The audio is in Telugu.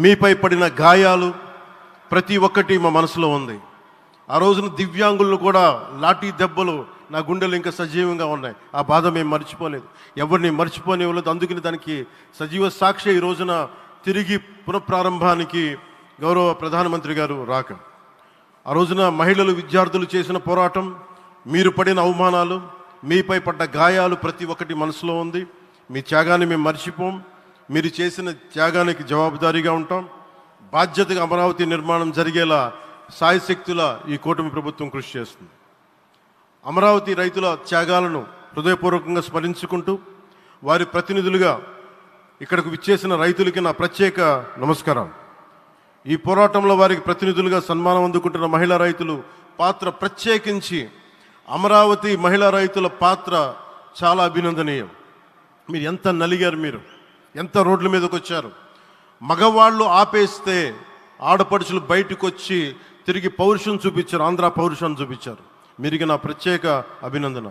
మీపై పడిన గాయాలు ప్రతి ఒక్కటి మా మనసులో ఉంది. ఆ రోజున దివ్యాంగులను కూడా లాఠీ దెబ్బలు నా గుండెలు ఇంకా సజీవంగా ఉన్నాయి. ఆ బాధ మేము మర్చిపోలేదు, ఎవరిని మర్చిపోనివ్వలేదు. అందుకని దానికి సజీవ సాక్షి ఈ రోజున తిరిగి పునఃప్రారంభానికి గౌరవ ప్రధానమంత్రి గారు రాక, ఆ రోజున మహిళలు విద్యార్థులు చేసిన పోరాటం, మీరు పడిన అవమానాలు, మీపై పడ్డ గాయాలు ప్రతి ఒక్కటి మనసులో ఉంది. మీ త్యాగాన్ని మేము మర్చిపోం. మీరు చేసిన త్యాగానికి జవాబుదారీగా ఉంటాం. బాధ్యతగా అమరావతి నిర్మాణం జరిగేలా సాయశక్తుల ఈ కూటమి ప్రభుత్వం కృషి చేస్తుంది. అమరావతి రైతుల త్యాగాలను హృదయపూర్వకంగా స్మరించుకుంటూ వారి ప్రతినిధులుగా ఇక్కడకు విచ్చేసిన రైతులకి నా ప్రత్యేక నమస్కారం. ఈ పోరాటంలో వారికి ప్రతినిధులుగా సన్మానం అందుకుంటున్న మహిళా రైతులు పాత్ర, ప్రత్యేకించి అమరావతి మహిళా రైతుల పాత్ర చాలా అభినందనీయం. మీరు ఎంత నలిగారు, మీరు ఎంత రోడ్ల మీదకి వచ్చారు. మగవాళ్ళు ఆపేస్తే ఆడపడుచులు బయటకు వచ్చి తిరిగి పౌరుషం చూపించారు, ఆంధ్ర పౌరుషాన్ని చూపించారు. మీరికి నా ప్రత్యేక అభినందన.